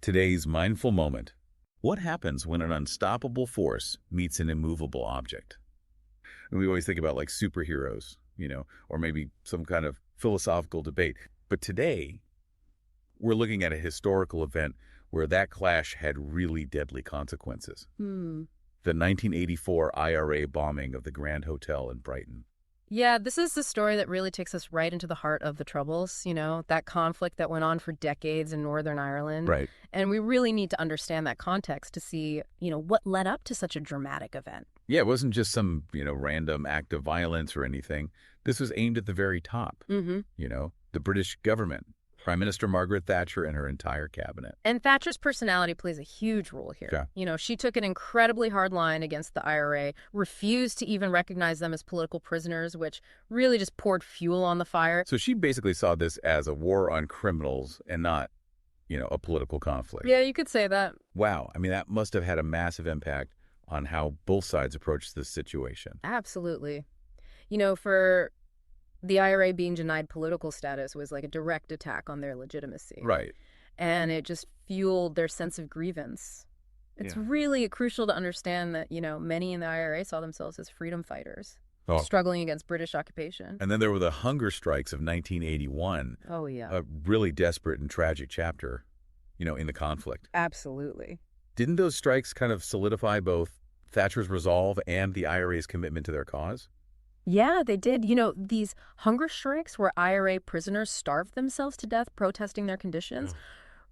Today's mindful moment. What happens when an unstoppable force meets an immovable object? And we always think about like superheroes, or maybe some kind of philosophical debate. But today, we're looking at a historical event where that clash had really deadly consequences. The 1984 IRA bombing of the Grand Hotel in Brighton. Yeah, this is the story that really takes us right into the heart of the Troubles, that conflict that went on for decades in Northern Ireland. Right. And we really need to understand that context to see, what led up to such a dramatic event. Yeah, it wasn't just some, random act of violence or anything. This was aimed at the very top. The British government, Prime Minister Margaret Thatcher and her entire cabinet. And Thatcher's personality plays a huge role here. Yeah. She took an incredibly hard line against the IRA, refused to even recognize them as political prisoners, which really just poured fuel on the fire. So she basically saw this as a war on criminals and not, a political conflict. Yeah, you could say that. Wow. I mean, that must have had a massive impact on how both sides approached this situation. Absolutely. For the IRA being denied political status was like a direct attack on their legitimacy. Right. And it just fueled their sense of grievance. It's really crucial to understand that, many in the IRA saw themselves as freedom fighters, struggling against British occupation. And then there were the hunger strikes of 1981. Oh, yeah. A really desperate and tragic chapter, in the conflict. Absolutely. Didn't those strikes kind of solidify both Thatcher's resolve and the IRA's commitment to their cause? Yeah, they did. These hunger strikes where IRA prisoners starved themselves to death protesting their conditions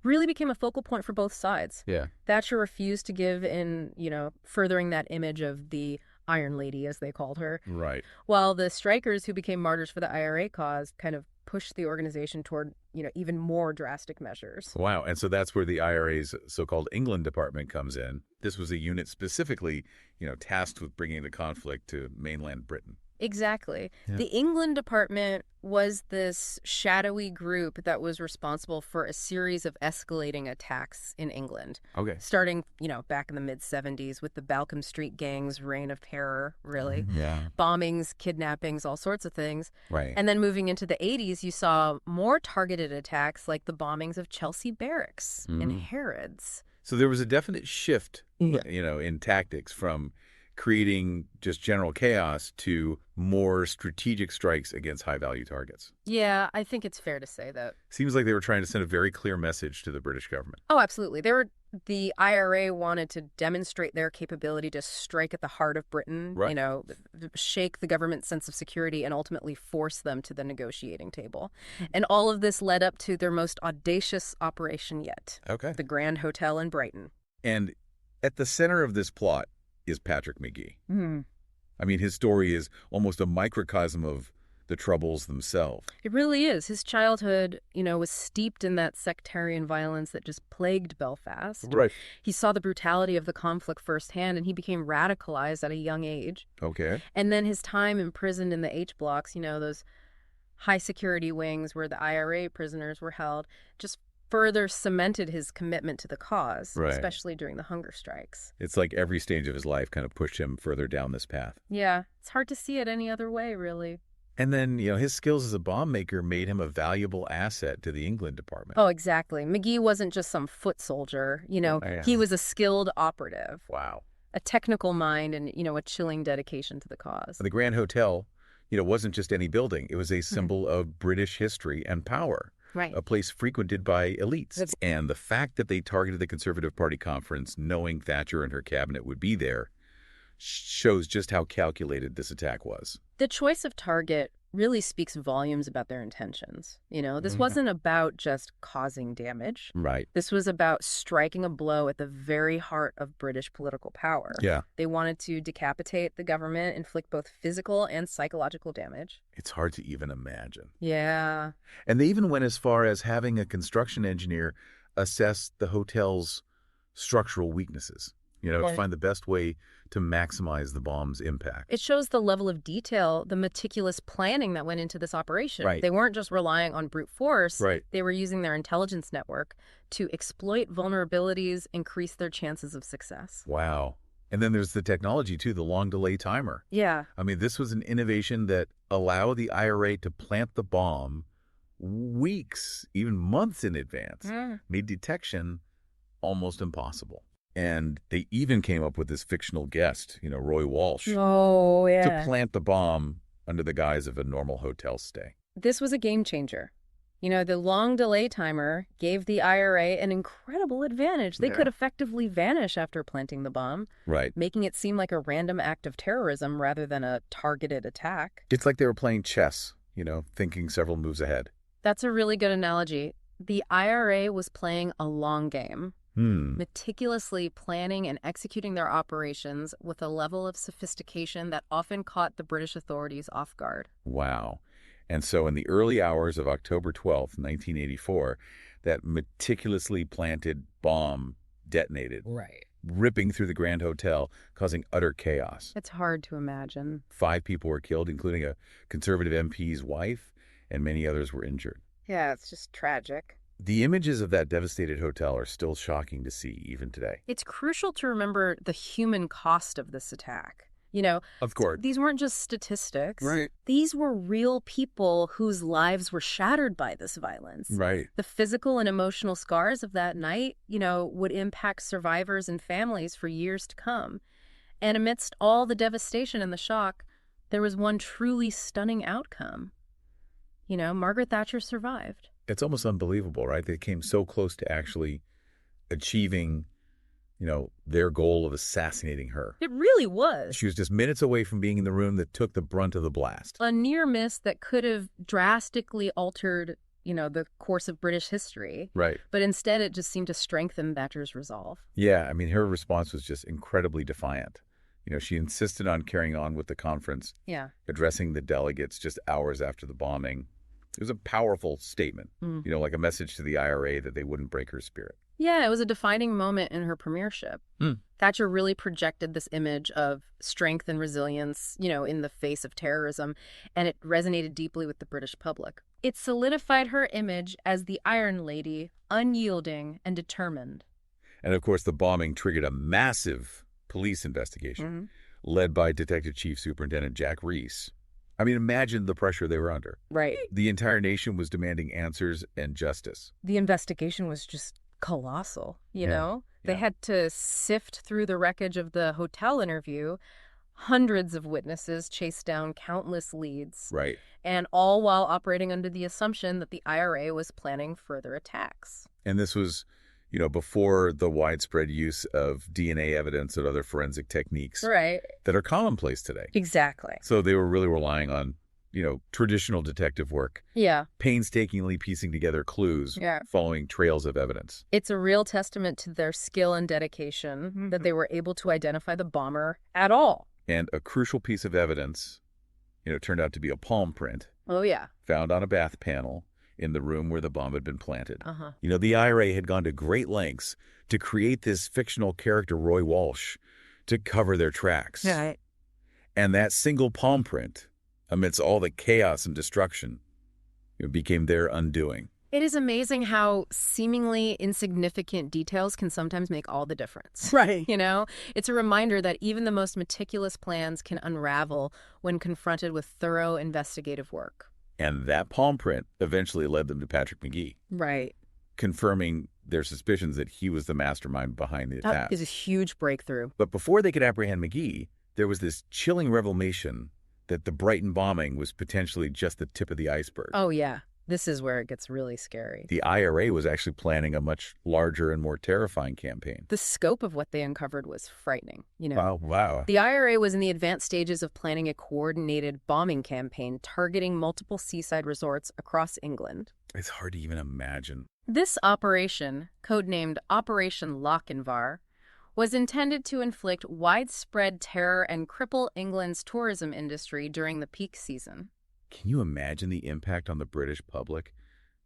really became a focal point for both sides. Yeah. Thatcher refused to give in, furthering that image of the Iron Lady, as they called her. Right. While the strikers who became martyrs for the IRA cause kind of pushed the organization toward, even more drastic measures. Wow. And so that's where the IRA's so-called England department comes in. This was a unit specifically, tasked with bringing the conflict to mainland Britain. Exactly. Yeah. The England department was this shadowy group that was responsible for a series of escalating attacks in England. Okay. Starting, back in the mid-'70s with the Balcombe Street gang's reign of terror, really. Yeah. Bombings, kidnappings, all sorts of things. Right. And then moving into the 80s, you saw more targeted attacks like the bombings of Chelsea Barracks and Harrods. So there was a definite shift, in tactics from creating just general chaos to more strategic strikes against high-value targets. Yeah, I think it's fair to say that. Seems like they were trying to send a very clear message to the British government. Oh, absolutely. The IRA wanted to demonstrate their capability to strike at the heart of Britain, Right. Shake the government's sense of security and ultimately force them to the negotiating table. And all of this led up to their most audacious operation yet. Okay. The Grand Hotel in Brighton. And at the center of this plot is Patrick Magee. I mean, his story is almost a microcosm of the Troubles themselves. It really is. His childhood, was steeped in that sectarian violence that just plagued Belfast. Right. He saw the brutality of the conflict firsthand, and he became radicalized at a young age. Okay. And then his time imprisoned in the H blocks, those high security wings where the IRA prisoners were held, just further cemented his commitment to the cause, Right. especially during the hunger strikes. It's like every stage of his life kind of pushed him further down this path. Yeah, it's hard to see it any other way, really. And then, his skills as a bomb maker made him a valuable asset to the England department. Oh, exactly. Magee wasn't just some foot soldier, Yeah. He was a skilled operative, Wow. a technical mind, and, a chilling dedication to the cause. The Grand Hotel, wasn't just any building. It was a symbol of British history and power. Right. A place frequented by elites. And the fact that they targeted the Conservative Party conference, knowing Thatcher and her cabinet would be there, shows just how calculated this attack was. The choice of target really speaks volumes about their intentions. This wasn't about just causing damage. Right. This was about striking a blow at the very heart of British political power. Yeah. They wanted to decapitate the government, inflict both physical and psychological damage. It's hard to even imagine. Yeah. And they even went as far as having a construction engineer assess the hotel's structural weaknesses, to find the best way to maximize the bomb's impact. It shows the level of detail, the meticulous planning that went into this operation. Right. They weren't just relying on brute force. Right. They were using their intelligence network to exploit vulnerabilities, increase their chances of success. Wow. And then there's the technology, too, the long delay timer. Yeah. I mean, this was an innovation that allowed the IRA to plant the bomb weeks, even months in advance, made detection almost impossible. And they even came up with this fictional guest, Roy Walsh, Oh, yeah. to plant the bomb under the guise of a normal hotel stay. This was a game changer. The long delay timer gave the IRA an incredible advantage. They could effectively vanish after planting the bomb, right, making it seem like a random act of terrorism rather than a targeted attack. It's like they were playing chess, thinking several moves ahead. That's a really good analogy. The IRA was playing a long game, meticulously planning and executing their operations with a level of sophistication that often caught the British authorities off guard. Wow. And so in the early hours of October 12th, 1984, that meticulously planted bomb detonated, right, ripping through the Grand Hotel, causing utter chaos. It's hard to imagine. 5 people were killed, including a conservative MP's wife, and many others were injured. Yeah, it's just tragic. The images of that devastated hotel are still shocking to see even today. It's crucial to remember the human cost of this attack. Of course. These weren't just statistics. Right. These were real people whose lives were shattered by this violence. Right. The physical and emotional scars of that night, would impact survivors and families for years to come. And amidst all the devastation and the shock, there was one truly stunning outcome. Margaret Thatcher survived. It's almost unbelievable, right? They came so close to actually achieving their goal of assassinating her. It really was. She was just minutes away from being in the room that took the brunt of the blast. A near miss that could have drastically altered, the course of British history. Right. But instead, it just seemed to strengthen Thatcher's resolve. Yeah, her response was just incredibly defiant. She insisted on carrying on with the conference, addressing the delegates just hours after the bombing. It was a powerful statement, like a message to the IRA that they wouldn't break her spirit. Yeah, it was a defining moment in her premiership. Thatcher really projected this image of strength and resilience, in the face of terrorism, and it resonated deeply with the British public. It solidified her image as the Iron Lady, unyielding and determined. And of course, the bombing triggered a massive police investigation led by Detective Chief Superintendent Jack Rees. Imagine the pressure they were under. Right. The entire nation was demanding answers and justice. The investigation was just colossal, They had to sift through the wreckage of the hotel interview, hundreds of witnesses, chase down countless leads. Right. And all while operating under the assumption that the IRA was planning further attacks. And this was, before the widespread use of DNA evidence and other forensic techniques that are commonplace today. Exactly. So they were really relying on traditional detective work. Yeah. Painstakingly piecing together clues, following trails of evidence. It's a real testament to their skill and dedication that they were able to identify the bomber at all. And a crucial piece of evidence, turned out to be a palm print. Oh, yeah. Found on a bath panel in the room where the bomb had been planted. The IRA had gone to great lengths to create this fictional character, Roy Walsh, to cover their tracks. Right. And that single palm print, amidst all the chaos and destruction, it became their undoing. It is amazing how seemingly insignificant details can sometimes make all the difference. Right. It's a reminder that even the most meticulous plans can unravel when confronted with thorough investigative work. And that palm print eventually led them to Patrick McGee. Right. Confirming their suspicions that he was the mastermind behind the attack. That is a huge breakthrough. But before they could apprehend McGee, there was this chilling revelation that the Brighton bombing was potentially just the tip of the iceberg. Oh, yeah. This is where it gets really scary. The IRA was actually planning a much larger and more terrifying campaign. The scope of what they uncovered was frightening, Oh, wow. The IRA was in the advanced stages of planning a coordinated bombing campaign targeting multiple seaside resorts across England. It's hard to even imagine. This operation, codenamed Operation Lochinvar, was intended to inflict widespread terror and cripple England's tourism industry during the peak season. Can you imagine the impact on the British public?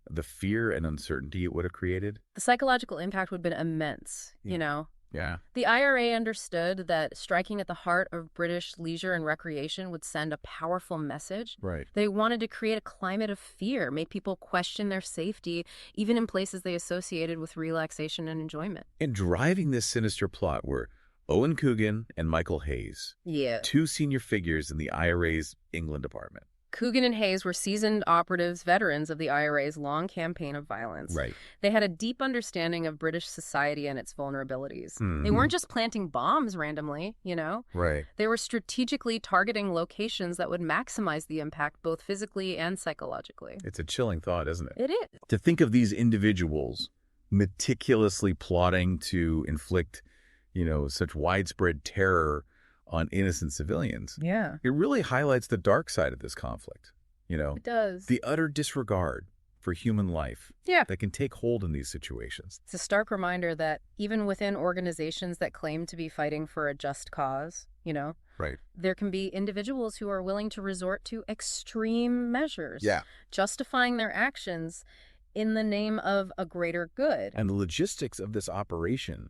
The fear and uncertainty it would have created? The psychological impact would have been immense, Yeah. The IRA understood that striking at the heart of British leisure and recreation would send a powerful message. Right. They wanted to create a climate of fear, make people question their safety, even in places they associated with relaxation and enjoyment. And driving this sinister plot were Owen Coogan and Michael Hayes, Yeah. 2 senior figures in the IRA's England department. Coogan and Hayes were seasoned operatives, veterans of the IRA's long campaign of violence. Right. They had a deep understanding of British society and its vulnerabilities. Mm-hmm. They weren't just planting bombs randomly, you know? Right. They were strategically targeting locations that would maximize the impact both physically and psychologically. It's a chilling thought, isn't it? It is. To think of these individuals meticulously plotting to inflict, such widespread terror on innocent civilians. Yeah. It really highlights the dark side of this conflict. It does. The utter disregard for human life that can take hold in these situations. It's a stark reminder that even within organizations that claim to be fighting for a just cause, Right. there can be individuals who are willing to resort to extreme measures, justifying their actions in the name of a greater good. And the logistics of this operation,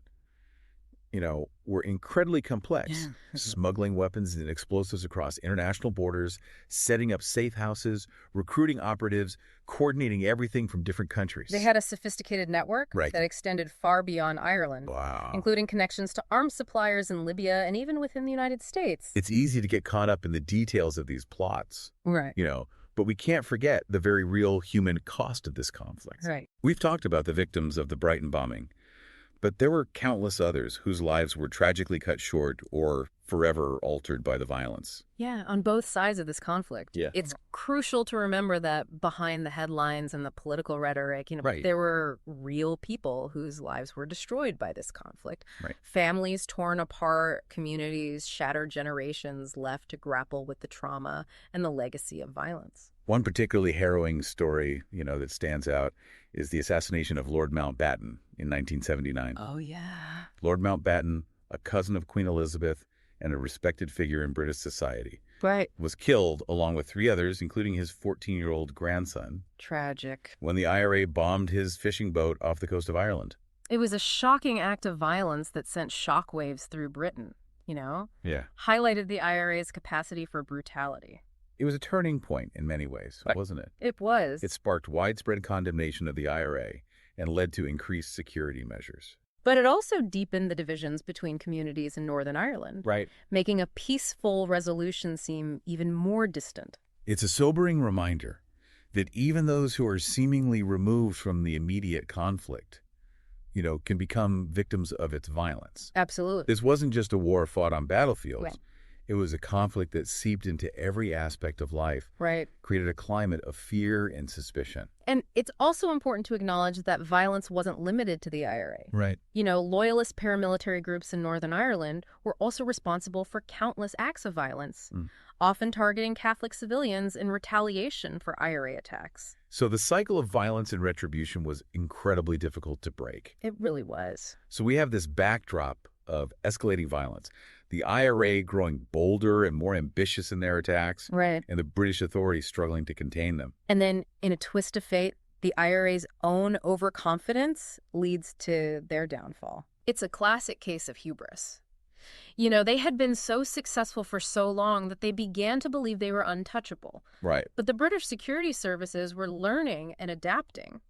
were incredibly complex. Smuggling weapons and explosives across international borders, setting up safe houses, recruiting operatives, coordinating everything from different countries. They had a sophisticated network that extended far beyond Ireland, including connections to arms suppliers in Libya and even within the United States. It's easy to get caught up in the details of these plots, right? But we can't forget the very real human cost of this conflict. Right. We've talked about the victims of the Brighton bombing, but there were countless others whose lives were tragically cut short or forever altered by the violence. Yeah, on both sides of this conflict. Yeah. It's crucial to remember that behind the headlines and the political rhetoric, there were real people whose lives were destroyed by this conflict. Right. Families torn apart, communities shattered, generations left to grapple with the trauma and the legacy of violence. One particularly harrowing story, that stands out is the assassination of Lord Mountbatten in 1979. Oh, yeah. Lord Mountbatten, a cousin of Queen Elizabeth and a respected figure in British society, was killed along with 3 others, including his 14-year-old grandson. Tragic. When the IRA bombed his fishing boat off the coast of Ireland. It was a shocking act of violence that sent shockwaves through Britain, Yeah. Highlighted the IRA's capacity for brutality. It was a turning point in many ways, wasn't it? It was. It sparked widespread condemnation of the IRA and led to increased security measures. But it also deepened the divisions between communities in Northern Ireland, making a peaceful resolution seem even more distant. It's a sobering reminder that even those who are seemingly removed from the immediate conflict, can become victims of its violence. Absolutely. This wasn't just a war fought on battlefields. Right. It was a conflict that seeped into every aspect of life, created a climate of fear and suspicion. And it's also important to acknowledge that violence wasn't limited to the IRA. Right. Loyalist paramilitary groups in Northern Ireland were also responsible for countless acts of violence, often targeting Catholic civilians in retaliation for IRA attacks. So the cycle of violence and retribution was incredibly difficult to break. It really was. So we have this backdrop of escalating violence, the IRA growing bolder and more ambitious in their attacks, and the British authorities struggling to contain them. And then, in a twist of fate, the IRA's own overconfidence leads to their downfall. It's a classic case of hubris. They had been so successful for so long that they began to believe they were untouchable. Right. But the British security services were learning and adapting.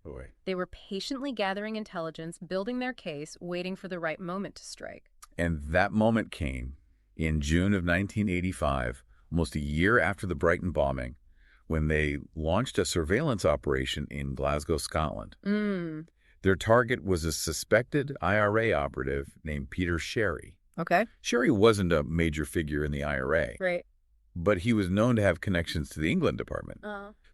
They were patiently gathering intelligence, building their case, waiting for the right moment to strike. And that moment came in June of 1985, almost a year after the Brighton bombing, when they launched a surveillance operation in Glasgow, Scotland. Their target was a suspected IRA operative named Peter Sherry. Okay. Sherry wasn't a major figure in the IRA, but he was known to have connections to the England department.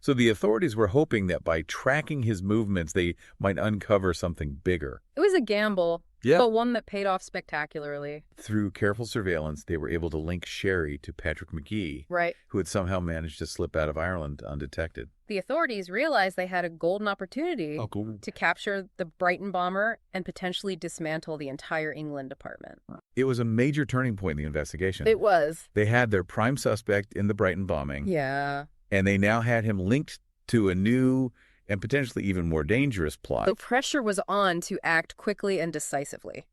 So the authorities were hoping that by tracking his movements, they might uncover something bigger. It was a gamble, but one that paid off spectacularly. Through careful surveillance, they were able to link Sherry to Patrick McGee, who had somehow managed to slip out of Ireland undetected. The authorities realized they had a golden opportunity to capture the Brighton bomber and potentially dismantle the entire England department. It was a major turning point in the investigation. It was. They had their prime suspect in the Brighton bombing. Yeah. And they now had him linked to a new and potentially even more dangerous plot. The pressure was on to act quickly and decisively.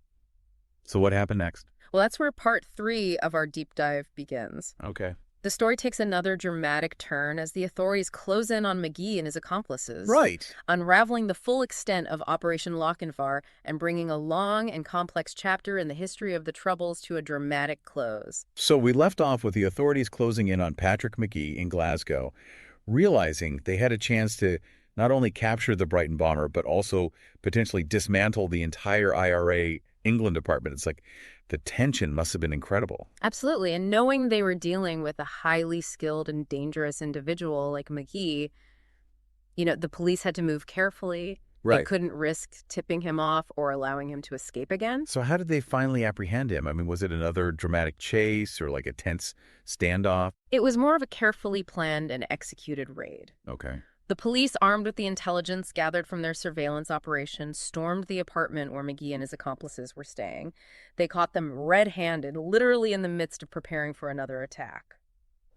So what happened next? Well, that's where part 3 of our deep dive begins. Okay. The story takes another dramatic turn as the authorities close in on McGee and his accomplices, Right. unraveling the full extent of Operation Lochinvar and bringing a long and complex chapter in the history of the Troubles to a dramatic close. So we left off with the authorities closing in on Patrick McGee in Glasgow, realizing they had a chance to not only capture the Brighton bomber, but also potentially dismantle the entire IRA England department. It's like the tension must have been incredible. Absolutely. And knowing they were dealing with a highly skilled and dangerous individual like McGee, the police had to move carefully. They couldn't risk tipping him off or allowing him to escape again. So how did they finally apprehend him? I mean, was it another dramatic chase or like a tense standoff? It was more of a carefully planned and executed raid. Okay. The police, armed with the intelligence gathered from their surveillance operation, stormed the apartment where McGee and his accomplices were staying. They caught them red-handed, literally in the midst of preparing for another attack.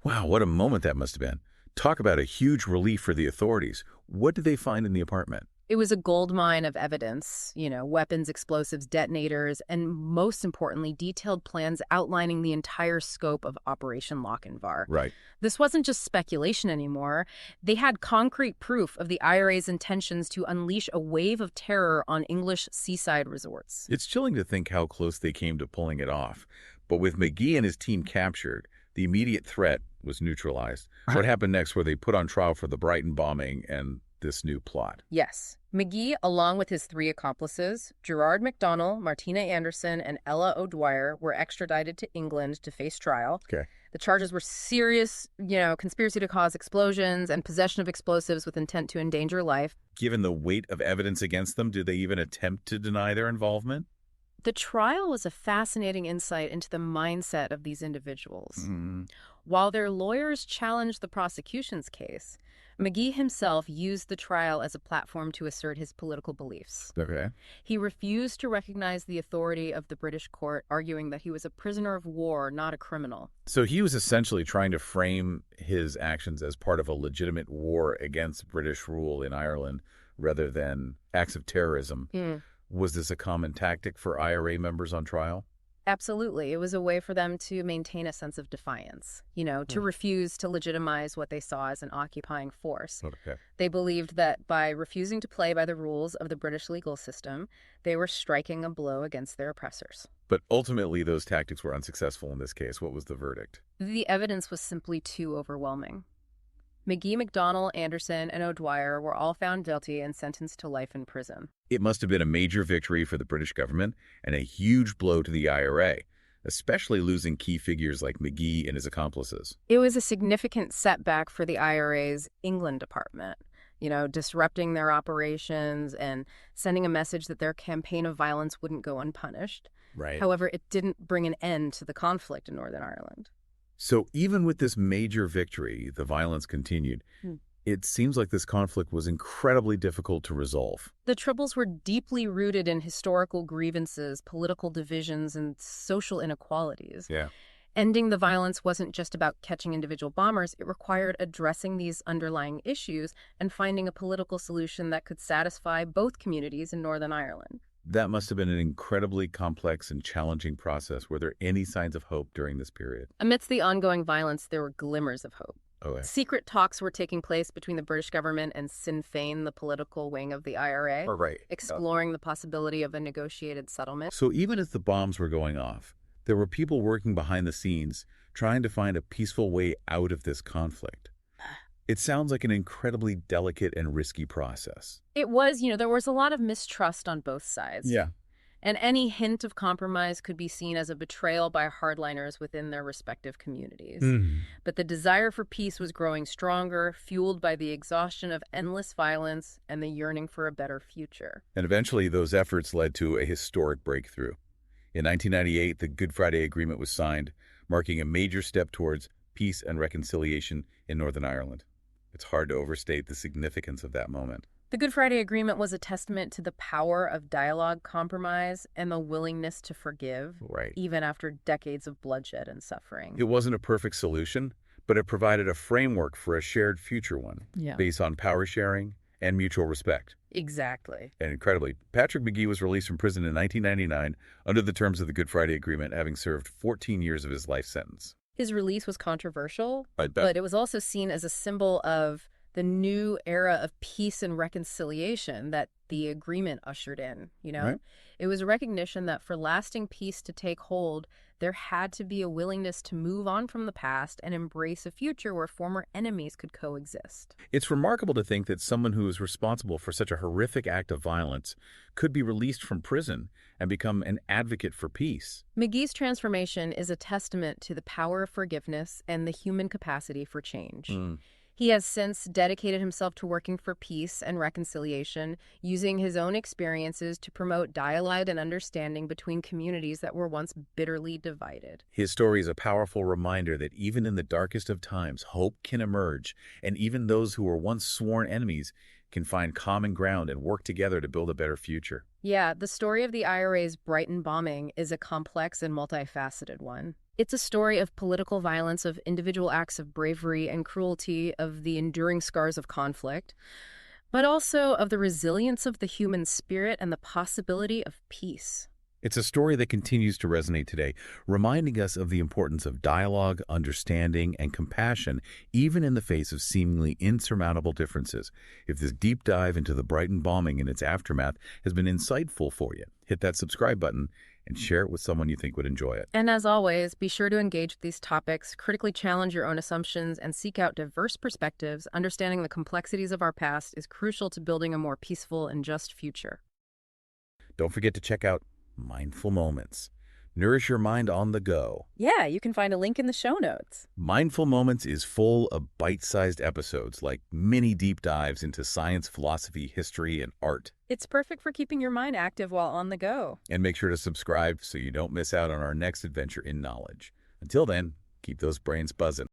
Wow, what a moment that must have been. Talk about a huge relief for the authorities. What did they find in the apartment? It was a goldmine of evidence, weapons, explosives, detonators, and most importantly, detailed plans outlining the entire scope of Operation Lochinvar. Right. This wasn't just speculation anymore. They had concrete proof of the IRA's intentions to unleash a wave of terror on English seaside resorts. It's chilling to think how close they came to pulling it off. But with McGee and his team captured, the immediate threat was neutralized. What happened next? Were they put on trial for the Brighton bombing and this new plot? Yes. McGee, along with his 3 accomplices, Gerard McDonnell, Martina Anderson, and Ella O'Dwyer, were extradited to England to face trial. Okay. The charges were serious, conspiracy to cause explosions and possession of explosives with intent to endanger life. Given the weight of evidence against them, did they even attempt to deny their involvement? The trial was a fascinating insight into the mindset of these individuals. While their lawyers challenged the prosecution's case, McGee himself used the trial as a platform to assert his political beliefs. Okay. He refused to recognize the authority of the British court, arguing that he was a prisoner of war, not a criminal. So he was essentially trying to frame his actions as part of a legitimate war against British rule in Ireland rather than acts of terrorism. Was this a common tactic for IRA members on trial? Absolutely. It was a way for them to maintain a sense of defiance, to refuse to legitimize what they saw as an occupying force. Okay. They believed that by refusing to play by the rules of the British legal system, they were striking a blow against their oppressors. But ultimately, those tactics were unsuccessful in this case. What was the verdict? The evidence was simply too overwhelming. McGee, McDonnell, Anderson, and O'Dwyer were all found guilty and sentenced to life in prison. It must have been a major victory for the British government and a huge blow to the IRA, especially losing key figures like McGee and his accomplices. It was a significant setback for the IRA's England department, disrupting their operations and sending a message that their campaign of violence wouldn't go unpunished. Right. However, it didn't bring an end to the conflict in Northern Ireland. So even with this major victory, the violence continued. It seems like this conflict was incredibly difficult to resolve. The Troubles were deeply rooted in historical grievances, political divisions, and social inequalities. Yeah. Ending the violence wasn't just about catching individual bombers. It required addressing these underlying issues and finding a political solution that could satisfy both communities in Northern Ireland. That must have been an incredibly complex and challenging process. Were there any signs of hope during this period? Amidst the ongoing violence, there were glimmers of hope. Okay. Secret talks were taking place between the British government and Sinn Féin, the political wing of the IRA, exploring the possibility of a negotiated settlement. So even as the bombs were going off, there were people working behind the scenes trying to find a peaceful way out of this conflict. It sounds like an incredibly delicate and risky process. It was, there was a lot of mistrust on both sides. Yeah. And any hint of compromise could be seen as a betrayal by hardliners within their respective communities. But the desire for peace was growing stronger, fueled by the exhaustion of endless violence and the yearning for a better future. And eventually those efforts led to a historic breakthrough. In 1998, the Good Friday Agreement was signed, marking a major step towards peace and reconciliation in Northern Ireland. It's hard to overstate the significance of that moment. The Good Friday Agreement was a testament to the power of dialogue, compromise, and the willingness to forgive, even after decades of bloodshed and suffering. It wasn't a perfect solution, but it provided a framework for a shared future one, based on power sharing and mutual respect. Exactly. And incredibly, Patrick McGee was released from prison in 1999 under the terms of the Good Friday Agreement, having served 14 years of his life sentence. His release was controversial, I bet. but it was also seen as a symbol of the new era of peace and reconciliation that the agreement ushered in, you know? Right. It was a recognition that for lasting peace to take hold, there had to be a willingness to move on from the past and embrace a future where former enemies could coexist. It's remarkable to think that someone who is responsible for such a horrific act of violence could be released from prison and become an advocate for peace. McGee's transformation is a testament to the power of forgiveness and the human capacity for change. Mm. He has since dedicated himself to working for peace and reconciliation, using his own experiences to promote dialogue and understanding between communities that were once bitterly divided. His story is a powerful reminder that even in the darkest of times, hope can emerge, and even those who were once sworn enemies can find common ground and work together to build a better future. Yeah, the story of the IRA's Brighton bombing is a complex and multifaceted one. It's a story of political violence, of individual acts of bravery and cruelty, of the enduring scars of conflict, but also of the resilience of the human spirit and the possibility of peace. It's a story that continues to resonate today, reminding us of the importance of dialogue, understanding, and compassion, even in the face of seemingly insurmountable differences. If this deep dive into the Brighton bombing and its aftermath has been insightful for you, hit that subscribe button and share it with someone you think would enjoy it. And as always, be sure to engage with these topics, critically challenge your own assumptions, and seek out diverse perspectives. Understanding the complexities of our past is crucial to building a more peaceful and just future. Don't forget to check out Mindful Moments. Nourish your mind on the go. Yeah, you can find a link in the show notes. Mindful Moments is full of bite-sized episodes like mini deep dives into science, philosophy, history, and art. It's perfect for keeping your mind active while on the go. And make sure to subscribe so you don't miss out on our next adventure in knowledge. Until then, keep those brains buzzing.